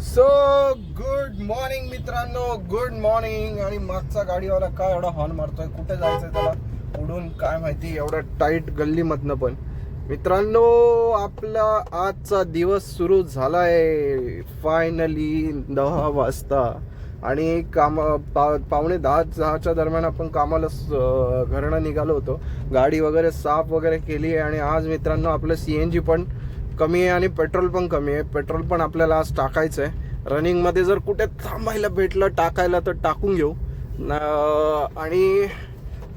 So good morning मित्रांनो, good morning. आणि मागचा गाडीवाला काय एवढा हॉर्न मारतोय, कुठे जायचंय त्याला उडून काय माहिती, एवढ्या टाईट गल्लीमधनं. पण मित्रांनो, आपला आजचा दिवस सुरू झालाय फायनली 10 वाजता. आणि पावणे 10च्या दरम्यान आपण कामाला घरनं निघालो होतो. गाडी वगैरे साफ वगैरे केली आहे. आणि आज मित्रांनो आपलं CNG पण कमी आहे आणि पेट्रोल पण कमी आहे. पेट्रोल पण आपल्याला आज टाकायचं आहे. रनिंगमध्ये जर कुठे थांबायला भेटलं टाकायला तर टाकून घेऊ. आणि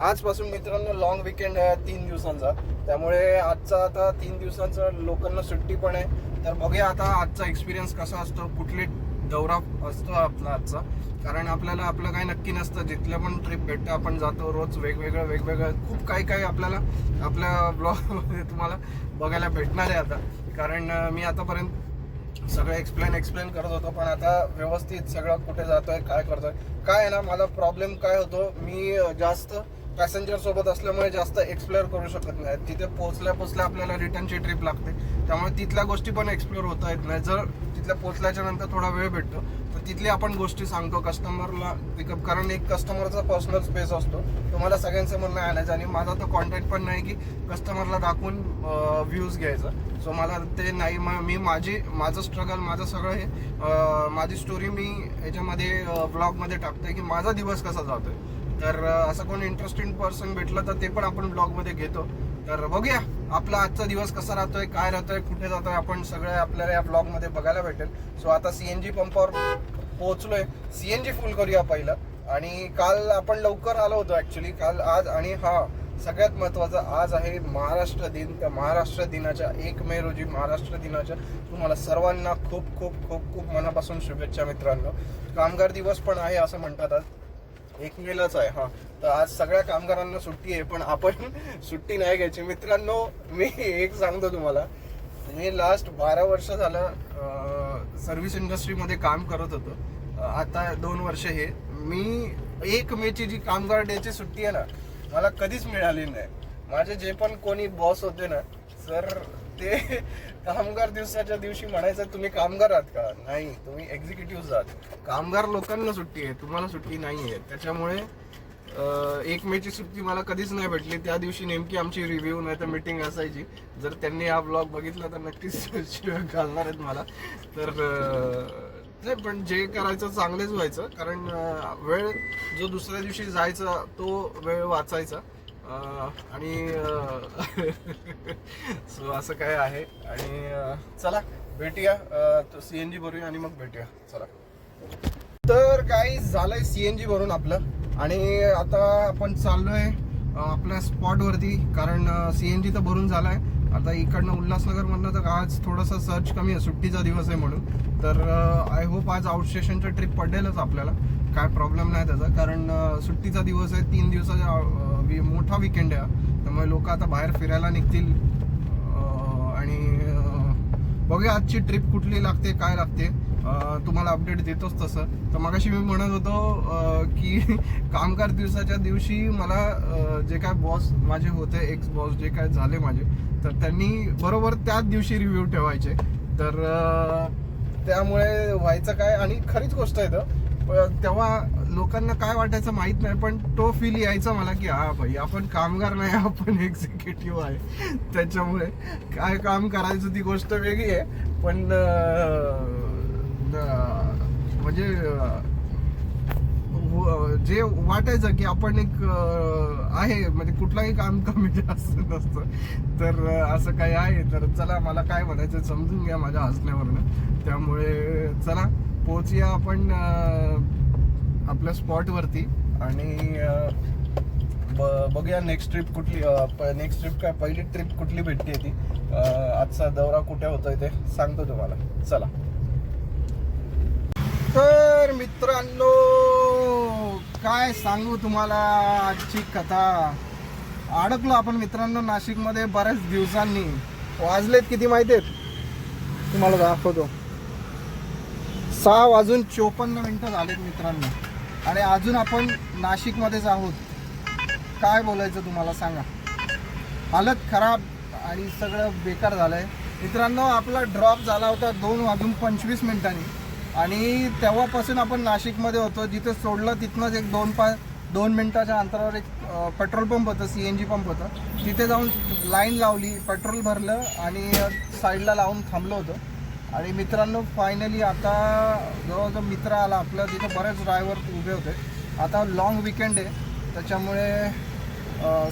आजपासून मित्रांनो लॉंग विकेंड आहे 3 दिवसांचा. त्यामुळे आजचा आता 3 दिवसांचा लोकांना सुट्टी पण आहे. तर बघूया आता आजचा एक्सपिरियन्स कसा असतो, कुठले दौरा असतो आपला आजचा. कारण आपल्याला आपलं काही नक्की नसतं. जिथल्या पण ट्रिप भेटतं आपण जातो. रोज वेगवेगळं खूप काही आपल्याला आपल्या ब्लॉगमध्ये तुम्हाला बघायला भेटणार आहे आता. कारण मी आतापर्यंत सगळं एक्सप्लेन करत होतो, पण आता व्यवस्थित सगळं कुठे जातोय, काय करतोय. काय आहे ना, मला प्रॉब्लेम काय होतो, मी जास्त पॅसेंजर सोबत असल्यामुळे जास्त एक्सप्लोअर करू शकत नाही. तिथे पोचल्या आपल्याला रिटर्नची ट्रिप लागते. त्यामुळे तिथल्या गोष्टी पण एक्सप्लोअर होता येत नाही. जर तिथल्या पोचल्याच्या नंतर थोडा वेळ भेटतो तर तिथली आपण गोष्टी सांगतो कस्टमरला पिकअप. कारण एक कस्टमरचा पर्सनल स्पेस असतो, तुम्हाला सगळ्यांचं म्हणणं आणायचं. आणि माझा तो कॉन्टॅक्ट पण नाही की कस्टमरला दाखवून व्ह्यूज घ्यायचा. सो मला ते नाही. मी माझं स्ट्रगल, माझं सगळं हे माझी स्टोरी मी याच्यामध्ये ब्लॉगमध्ये टाकतोय की माझा दिवस कसा जातोय. तर असं कोण इंटरेस्टिंग पर्सन भेटलं तर ते पण आपण ब्लॉगमध्ये घेतो. तर बघूया आपला आजचा दिवस कसा राहतोय, काय राहतोय, कुठे जातोय, आपण सगळं आपल्याला या ब्लॉगमध्ये बघायला भेटेल. सो आता CNG पंपावर पोहोचलोय. CNG फुल करूया पहिलं. आणि काल आपण लवकर आलो होतो ॲक्च्युली, काल आज. आणि सगळ्यात महत्त्वाचं, आज आहे महाराष्ट्र दिन. त्या महाराष्ट्र दिनाच्या 1 मे रोजी महाराष्ट्र दिनाच्या तुम्हाला सर्वांना खूप खूप खूप खूप मनापासून शुभेच्छा मित्रांनो. कामगार दिवस पण आहे असं म्हणतात. आज 1 मेलाच आहे. तर आज सगळ्या कामगारांना सुट्टी आहे, पण आपण सुट्टी नाही घ्यायची मित्रांनो. मी एक सांगतो तुम्हाला, मी लास्ट 12 वर्ष झालं सर्व्हिस इंडस्ट्रीमध्ये काम करत होतो. आता 2 वर्ष हे मी 1 मेची जी कामगार डेची सुट्टी आहे ना, मला कधीच मिळाली नाही. माझे जे पण कोणी बॉस होते ना सर, ते कामगार दिवसाच्या दिवशी म्हणायचं तुम्ही कामगार आहात का? नाही, तुम्ही एक्झिक्युटिव्ह आहात. कामगार लोकांना सुट्टी आहे, तुम्हाला सुट्टी नाही आहे. त्याच्यामुळे 1 मेची सुट्टी मला कधीच नाही भेटली. त्या दिवशी नेमकी आमची रिव्ह्यू नाही तर मीटिंग असायची. जर त्यांनी हा ब्लॉग बघितला तर नक्कीच घालणार आहेत मला. तर नाही, पण जे करायचं चांगलेच व्हायचं. कारण वेळ जो दुसऱ्या दिवशी जायचा तो वेळ वाचायचा. आणि सो असं काय आहे. आणि चला भेटूया, CNG भरूया आणि मग भेटूया. चला. तर काही झालंय CNG भरून आपलं. आणि आता आपण चाललोय आपल्या स्पॉटवरती. कारण CNG तर भरून झालाय. आता इकडनं उल्हासनगरमधनं तर आज थोडंसं सर्च कमी आहे, सुट्टीचा दिवस आहे म्हणून. तर आय होप आज आउट स्टेशनचं ट्रिप पडेलच आपल्याला, काय प्रॉब्लेम नाही त्याचा. कारण सुट्टीचा दिवस आहे, 3 दिवसाचा मोठा विकेंड आहे. त्यामुळे लोक आता बाहेर फिरायला निघतील. आणि बघूया आजची ट्रिप कुठली लागते, काय लागते, तुम्हाला अपडेट देतोच तसं. तर मगाशी मी म्हणत होतो की कामगार दिवसाच्या दिवशी मला जे काय बॉस माझे होते, एक्स बॉस जे काय झाले माझे, तर त्यांनी बरोबर त्याच दिवशी रिव्ह्यू ठेवायचे. तर त्यामुळे व्हायचं काय, आणि खरीच गोष्ट आहे तर तेव्हा लोकांना काय वाटायचं माहित नाही, पण तो फील यायचा मला की हा भाई आपण कामगार नाही, आपण एक्झिक्युटिव्ह आहे. त्याच्यामुळे काय काम करायचं ती गोष्ट वेगळी आहे. पण म्हणजे जे वाटायचं की आपण एक आहे, म्हणजे कुठलाही काम कमी जास्त नसतं. तर असं काही आहे. तर चला, मला काय म्हणायचं समजून घ्या माझ्या हसण्यावरनं. त्यामुळे चला पोहोचूया आपण आपल्या स्पॉटवरती. आणि बघूया नेक्स्ट ट्रिप कुठली, नेक्स्ट ट्रिप काय पहिली ट्रिप कुठली भेटते ती. आजचा दौरा कुठे होतोय ते सांगतो तुम्हाला. चला. तर मित्रांनो, काय सांगू तुम्हाला आजची कथा. अडकलो आपण मित्रांनो नाशिकमध्ये बऱ्याच दिवसांनी. वाजलेत किती माहिती आहेत तुम्हाला, दाखवतो. 6:54 झालेत मित्रांनो. आणि अजून आपण नाशिकमध्येच आहोत. काय बोलायचं तुम्हाला सांगा. हालत खराब आणि सगळं बेकार झालं आहे मित्रांनो. आपला ड्रॉप झाला होता 2:25 आणि तेव्हापासून आपण नाशिकमध्ये होतो. जिथे सोडलं तिथनंच एक 2 मिनिटाच्या अंतरावर एक पेट्रोल पंप होतं, CNG पंप होतं. तिथे जाऊन लाईन लावली, पेट्रोल भरलं आणि साईडला लावून थांबलो होतो. आणि मित्रांनो फायनली आता जवळजवळ मित्र आला आपला. तिथं बरेच ड्रायव्हर उभे होते. आता लॉंग विकेंड आहे त्याच्यामुळे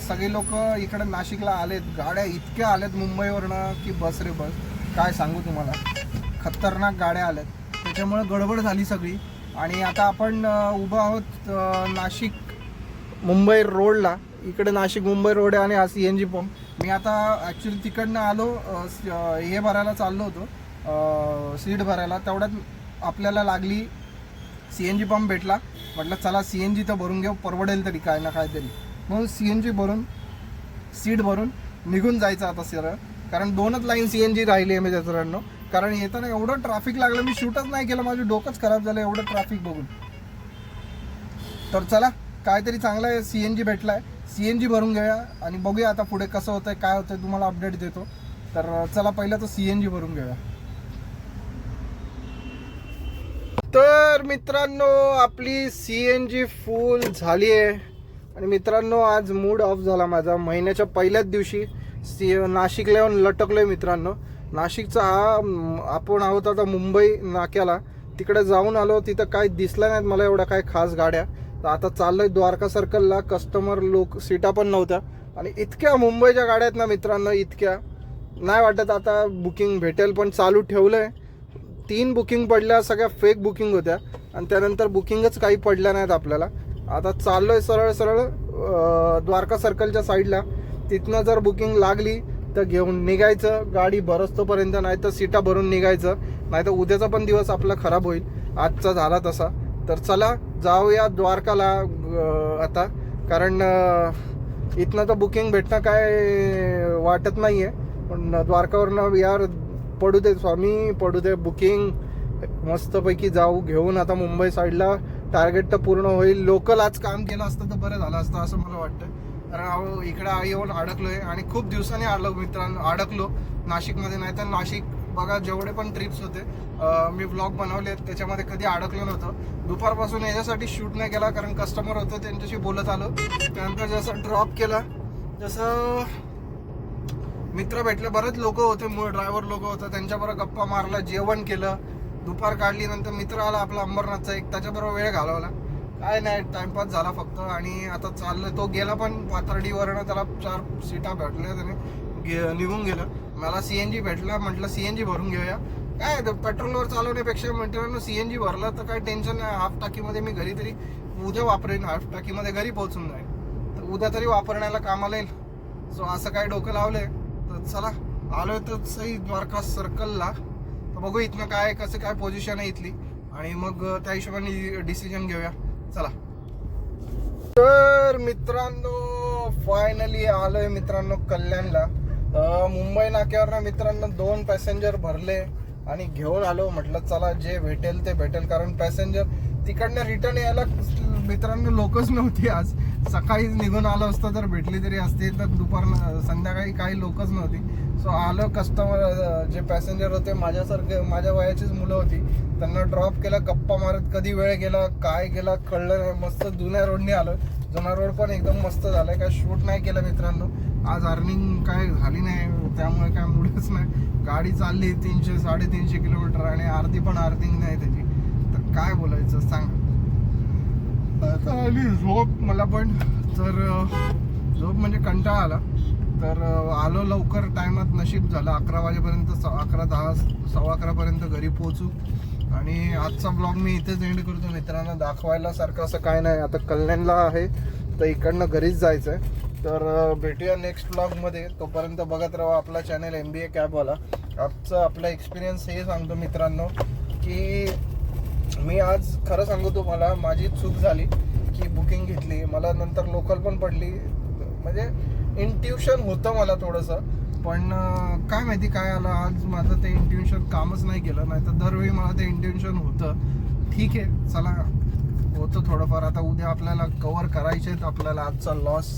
सगळे लोक इकडे नाशिकला आलेत. गाड्या इतक्या आल्यात मुंबईवरनं की बस रे बस, काय सांगू तुम्हाला. खतरनाक गाड्या आल्यात त्याच्यामुळे गडबड झाली सगळी. आणि आता आपण उभं आहोत नाशिक मुंबई रोडला. इकडे नाशिक मुंबई रोड आहे आणि हा CNG पंप. मी आता ॲक्च्युली तिकडनं आलो, हे भरायला चाललो होतो, सीट भरायला. तेवढ्यात आपल्याला लागली CNG पंप भेटला. म्हटलं चला CNG तर भरून घेऊ, परवडेल तरी काय ना काय तरी. म्हणून CNG भरून सीट भरून निघून जायचं आता सरळ. कारण 2च लाईन CNG राहिली आहे मित्रांनो. कारण येताना एवढं ट्रॅफिक लागलं, मी शूटच नाही केलं, माझं डोकंच खराब झालं एवढं ट्रॅफिक बघून. तर चला काहीतरी चांगलं आहे, CNG भेटलाय, CNG भरून घेऊया आणि बघूया आता पुढे कसं होतंय काय होतंय, तुम्हाला अपडेट देतो. तर चला पहिलं तर CNG भरून घेऊया. तर मित्रांनो आपली CNG फुल झाली आहे. आणि मित्रांनो आज मूड ऑफ झाला माझा. महिन्याच्या पहिल्याच दिवशी नाशिकला येऊन लटकलोय मित्रांनो. नाशिकचा हा आपण आहोत आता मुंबई नाक्याला. तिकडे जाऊन आलो, तिथं काय दिसलं नाहीत मला एवढ्या काय खास गाड्या. तर आता चाललोय द्वारका सर्कलला. कस्टमर लोक सीटा पण नव्हत्या आणि इतक्या मुंबईच्या गाड्या आहेत ना मित्रांनो, इतक्या नाही वाटत आता बुकिंग भेटेल. पण चालू ठेवलंय. 3 बुकिंग पडल्या, सगळ्या फेक बुकिंग होत्या आणि त्यानंतर बुकिंगच काही पडल्या नाहीत आपल्याला. आता चाललोय सरळ सरळ द्वारका सर्कलच्या साईडला. तिथनं जर बुकिंग लागली तर घेऊन निघायचं गाडी भरस्तोपर्यंत, नाही तर सीटा भरून निघायचं. नाही तर उद्याचा पण दिवस आपला खराब होईल, आजचा झाला तसा. तर चला जाऊया द्वारकाला आता. कारण इथनं तर बुकिंग भेटणं काय वाटत नाही आहे. पण द्वारकावरनं यार पडू दे स्वामी, पडू दे बुकिंग. मस्तपैकी जाऊ घेऊन आता मुंबई साईडला. टार्गेट तर पूर्ण होईल. लोकल आज काम केलं असतं तर बरं झालं असतं असं मला वाटतं. कारण इकडे येऊन अडकलोय आणि खूप दिवसांनी आलो मित्रांनो, अडकलो नाशिकमध्ये. नाही तर नाशिक बघा जेवढे पण ट्रिप्स होते मी व्लॉग बनवले त्याच्यामध्ये कधी अडकलो नव्हतं. दुपारपासून याच्यासाठी शूट नाही केला कारण कस्टमर होतं त्यांच्याशी बोलत आलो. त्यानंतर जसं ड्रॉप केला जसं मित्र भेटले, बरेच लोक होते, ड्रायव्हर लोक होते, त्यांच्याबरोबर गप्पा मारला, जेवण केलं, दुपार काढली. नंतर मित्र आला आपला अंबरनाथचा एक, त्याच्याबरोबर वेळ घालवला. काय नाही टाइमपास झाला फक्त. आणि आता चाललं, तो गेला पण पाथर्डीवरनं, त्याला 4 सीटा भेटल्या, त्याने निघून गेलं. मला CNG भेटला, म्हटलं CNG भरून घेऊया. काय पेट्रोलवर चालवण्यापेक्षा मित्रांनो CNG भरलं तर काय टेन्शन नाही. हाफ टाकीमध्ये मी घरी तरी उद्या वापरेन, हाफ टाकीमध्ये घरी पोहोचून जाईल, तर उद्या तरी वापरण्याला कामाला येईल. सो असं काय डोकं लावलंय. तर चला आलोय तर सही द्वारका सर्कलला. तर बघू इथनं काय कसं काय पोझिशन आहे इथली आणि मग त्या हिशोबाने डिसिजन घेऊया. चला. तर मित्रांनो फायनली आलोय मित्रांनो कल्याणला. मुंबई नाक्यावर ना मित्रांनो 2 पॅसेंजर भरले आणि घेऊन आलो. म्हटलं चला जे भेटेल ते भेटेल. कारण पॅसेंजर तिकडनं रिटर्न यायला मित्रांनो लोकच नव्हती. आज सकाळीच निघून आलो असतं तर भेटली तरी असते, तर दुपारनं संध्याकाळी काही लोकच नव्हती. सो आलो. कस्टमर जे पॅसेंजर होते माझ्यासारखे माझ्या वयाचीच मुलं होती, त्यांना ड्रॉप केलं. गप्पा मारत कधी वेळ गेला काय गेला कळलं नाही. मस्त जुन्या रोडने आलो. जुना रोड पण एकदम मस्त झालाय. काय शूट नाही केलं मित्रांनो आज. अर्निंग काय झाली नाही त्यामुळे काय मूडच नाही. गाडी चालली 300-350 किलोमीटर आणि अर्धी पण अर्निंग नाही त्याची. तर काय बोलायचं सांग. आता आली झोप मला पण. तर झोप म्हणजे कंटाळा आला. तर आलो लवकर टायमात. नशीब झालं 11 वाजेपर्यंत, 11:10 11:15 घरी पोहोचू. आणि आजचा ब्लॉग मी इथेच एंड करतो मित्रांनो. दाखवायला सारखं असं काय नाही. आता कल्याणला आहे तर इकडनं घरीच जायचं आहे. तर भेटूया नेक्स्ट ब्लॉगमध्ये. तोपर्यंत बघत राहा आपला चॅनल MBA कॅबवाला. आजचा आपला एक्सपिरियन्स हे सांगतो मित्रांनो की मी आज खरं सांगू तुम्हाला माझी चूक झाली की बुकिंग घेतली. मला नंतर लोकल पण पडली. म्हणजे इंट्युशन होतं मला थोडंसं, पण काय माहिती काय आलं आज माझं ते इंट्युशन कामच नाही केलं. नाही तर दरवेळी मला ते इंट्युशन होतं. ठीक आहे चला होतं थोडंफार. आता उद्या आपल्याला कव्हर करायचे आहेत आपल्याला आजचा लॉस.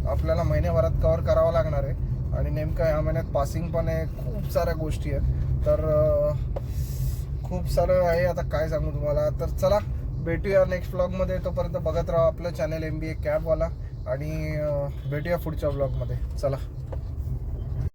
आपल्याला महिन्याभरात कव्हर करावं लागणार आहे आणि नेमकं ह्या महिन्यात पासिंग पण आहे, खूप साऱ्या गोष्टी आहेत. तर खूप सारं आहे, आता काय सांगू तुम्हाला. तर चला भेटूया नेक्स्ट व्लॉगमध्ये. तोपर्यंत बघत राहा आपलं चॅनल MBA कॅबवाला आणि भेटूया पुढच्या व्लॉगमध्ये. चला.